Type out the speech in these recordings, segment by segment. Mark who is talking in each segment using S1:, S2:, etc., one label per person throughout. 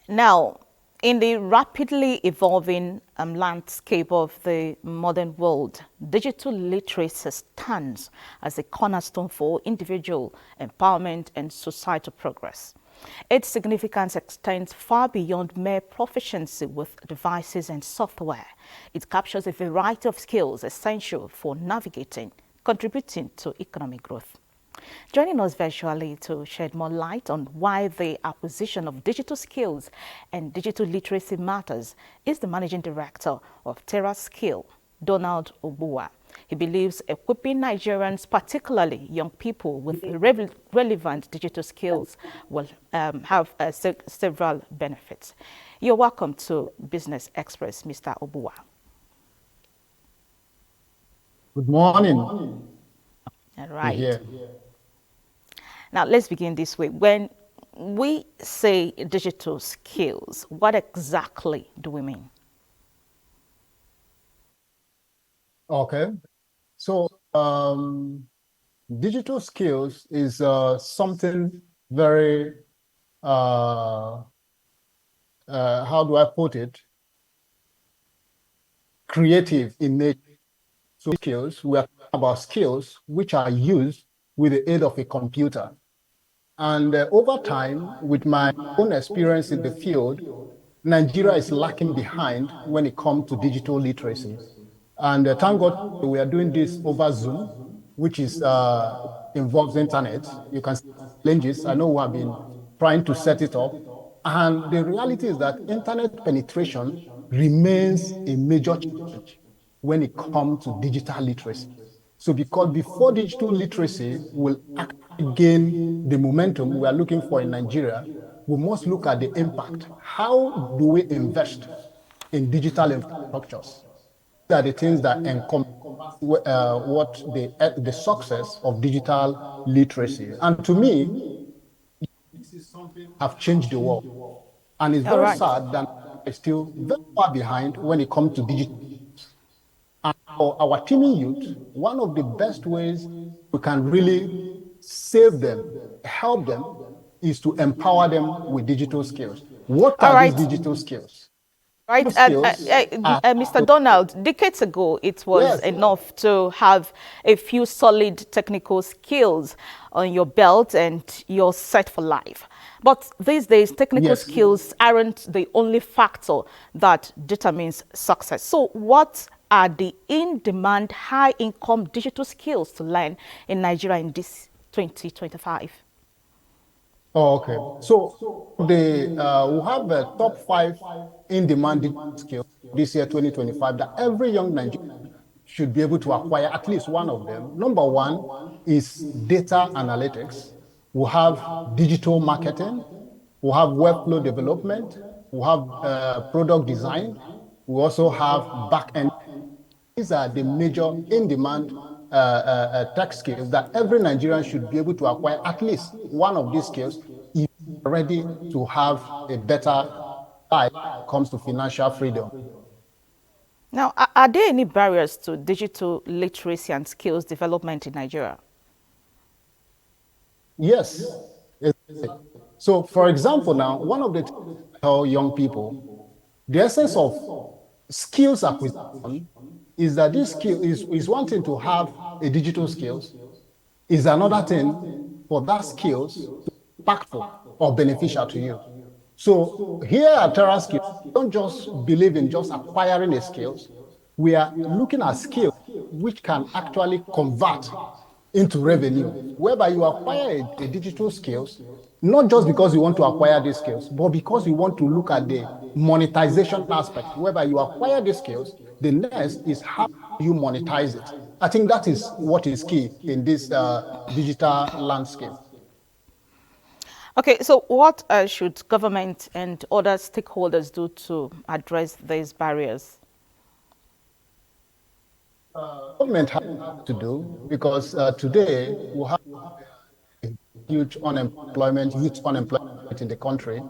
S1: Now, in the rapidly evolving landscape of the modern world, digital literacy stands as a cornerstone for individual empowerment and societal progress. Its significance extends far beyond mere proficiency with devices and software. It captures a variety of skills essential for navigating, contributing to economic growth. Joining us virtually to shed more light on why the acquisition of digital skills and digital literacy matters is the Managing Director of TerraSkill, Donald Ogbuwa. He believes equipping Nigerians, particularly young people, with relevant digital skills will have several benefits. You're welcome to Business Express, Mr. Ogbuwa.
S2: Good morning.
S1: All right.
S2: Here.
S1: Now, let's begin this way. When we say digital skills, what exactly do we mean?
S2: Okay. So, digital skills is something very, how do I put it? Creative in nature. So skills, we are talking about skills which are used with the aid of a computer. And over time, with my own experience in the field, Nigeria is lacking behind when it comes to digital literacy. And thank God we are doing this over Zoom, which is involves internet. You can see challenges. I know we have been trying to set it up. And the reality is that internet penetration remains a major challenge when it comes to digital literacy. So because before digital literacy will actually gain the momentum we are looking for in Nigeria, we must look at the impact. How do we invest in digital infrastructures? These are the things that encompass what the success of digital literacy. And to me, this is something have changed the world. And it's
S1: All
S2: very
S1: right.
S2: sad that it's still very far behind when it comes to digital. And for our teaming youth, one of the best ways we can really save them, help them, is to empower them with digital skills. What
S1: All
S2: are these
S1: right.
S2: digital skills?
S1: Right,
S2: Skills are
S1: Mr. Donald, decades ago, it was
S2: yes,
S1: enough to have a few solid technical skills on your belt and you're set for life. But these days, technical
S2: yes.
S1: skills aren't the only factor that determines success. So what are the in-demand, high-income digital skills to learn in Nigeria in this 2025?
S2: Oh, okay. So we have a top 5 in-demand digital skills this year, 2025, that every young Nigerian should be able to acquire at least one of them. Number one is data analytics. We have digital marketing. We have workflow development. We have product design. We also have back-end. These are the major in-demand tech skills that every Nigerian should be able to acquire at least one of these skills if you're ready to have a better life when it comes to financial freedom.
S1: Now, are there any barriers to digital literacy and skills development in Nigeria?
S2: Yes. So, for example, now, one of the things I tell young people, the essence of skills acquisition is that this skill is one thing to have a digital skills, is another thing for that skills to be impactful or beneficial to you. So here at TerraSkill, we don't just believe in just acquiring the skills. We are looking at skills which can actually convert into revenue, whereby you acquire a digital skills, not just because you want to acquire these skills, but because you want to look at the monetization aspect, whereby you acquire these skills, the next is how you monetize it. I think that is what is key in this digital landscape.
S1: Okay, so what should government and other stakeholders do to address these barriers?
S2: Government has to do because today we have huge unemployment, youth unemployment in the country.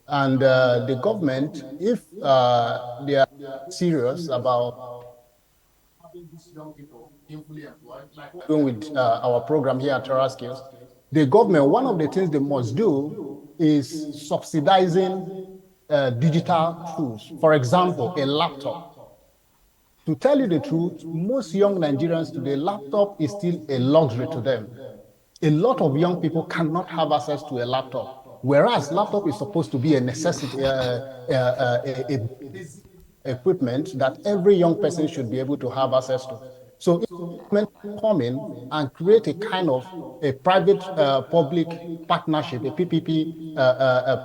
S2: And the government, if they are serious about having these young people gainfully employed, like we're doing with our program here at Terra Skills, the government, one of the things they must do is subsidizing digital tools. For example, a laptop. To tell you the truth, most young Nigerians today, laptop is still a luxury to them. A lot of young people cannot have access to a laptop, whereas laptop is supposed to be a necessity, a basic equipment that every young person should be able to have access to. So if government come in and create a kind of a private public partnership, a PPP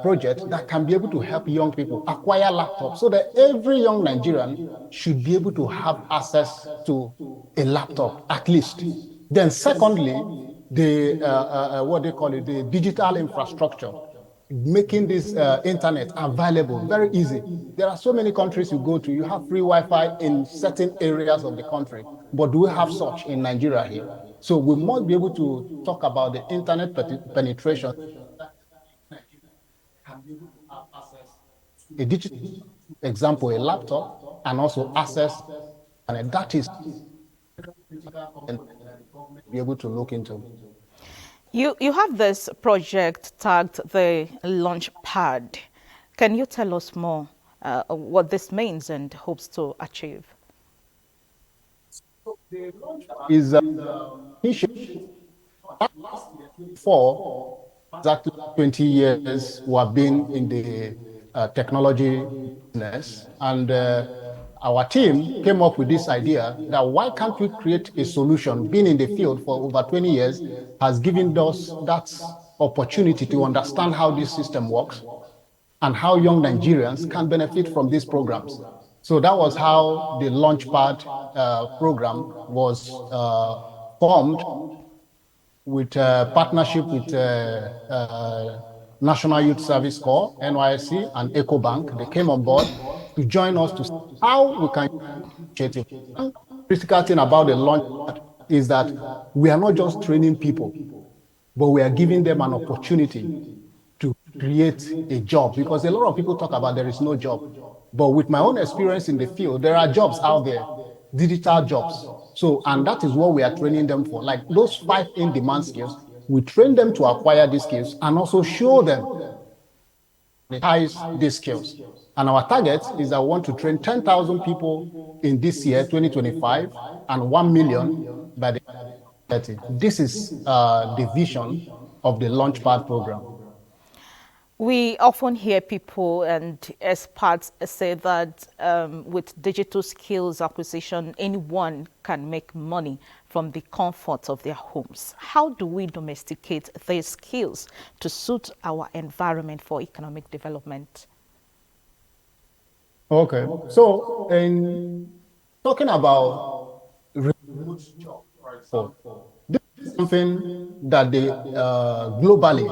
S2: project that can be able to help young people acquire laptops so that every young Nigerian should be able to have access to a laptop at least. Then secondly, the what they call it, the digital infrastructure, making this internet available very easy. There are so many countries you go to, you have free Wi-Fi in certain areas of the country, but do we have such in Nigeria here? So we must be able to talk about the internet penetration. Nigeria can be able to have access to a digital example, a laptop, and also access, and that is critical component that the government be able to look into.
S1: You have this project tagged the launch pad. Can you tell us more what this means and hopes to achieve?
S2: So the launch pad is initiative last year, 24, exactly 20 years we have been in the technology business. And our team came up with this idea that why can't we create a solution? Being in the field for over 20 years has given us that opportunity to understand how this system works and how young Nigerians can benefit from these programs. So that was how the Launchpad program was formed with partnership with National Youth Service Corps, NYSC, and EcoBank. They came on board to join us to see how we can initiative. One critical thing about the launch is that we are not just training people, but we are giving them an opportunity to create a job, because a lot of people talk about there is no job. But with my own experience in the field, there are jobs out there, digital jobs. So, and that is what we are training them for. Like those 5 in-demand skills, we train them to acquire these skills and also show them these skills. And our target is that we want to train 10,000 people in this year, 2025, and 1 million by the 30. This is the vision of the Launchpad program.
S1: We often hear people and experts say that with digital skills acquisition, anyone can make money from the comfort of their homes. How do we domesticate these skills to suit our environment for economic development?
S2: Okay. So, in talking about remote job, for example, this is something that they globally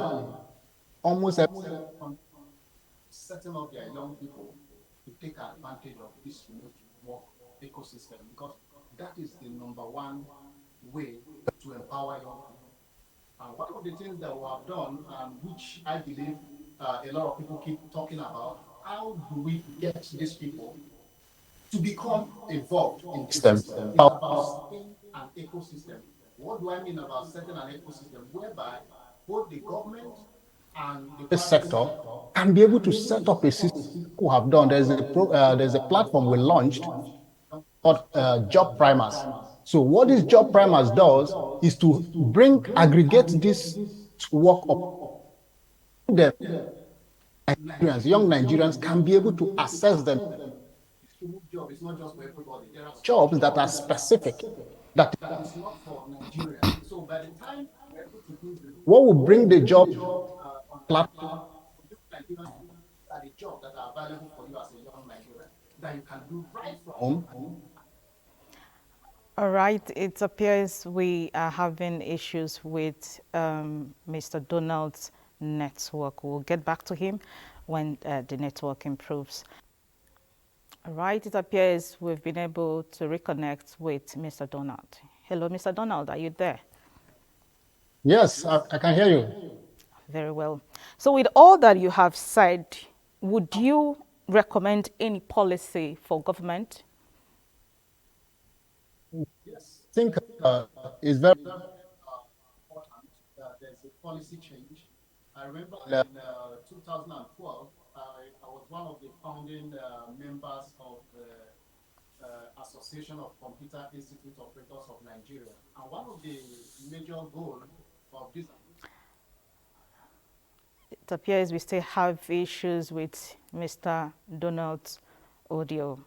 S2: almost every country setting up their young people to take advantage of this remote work ecosystem, because that is the number one way to empower young people. And one of the things that we have done, and which I believe a lot of people keep talking about, how do we get these people to become involved in the system? It's about setting an ecosystem. What do I mean about setting an ecosystem? Whereby both the government and the private sector can be able to set up a system. Who have done? There's a platform we launched called Job Primers. So what this Job Primers does is to aggregate this work of them. Nigerians, young Nigerians can be able to access them. This remote job is not just for everybody. There are jobs that are specific, that is not for Nigerians. So by the time we're able to do this, what will bring the job on platform for young Nigerians are the jobs that are available for you as a young Nigerian that you can do right from home.
S1: All right, it appears we are having issues with Mr. Donald's network. We'll get back to him when the network improves. All right, it appears we've been able to reconnect with Mr. Donald. Hello, Mr. Donald, are you there?
S2: Yes, I can hear you.
S1: Very well. So with all that you have said, would you recommend any policy for government?
S2: Yes, I think it's very important that there's a policy change. I remember in 2012, I was one of the founding members of the Association of Computer Institute Operators of Nigeria. And one of the major goals of this.
S1: It appears we still have issues with Mr. Donald's audio.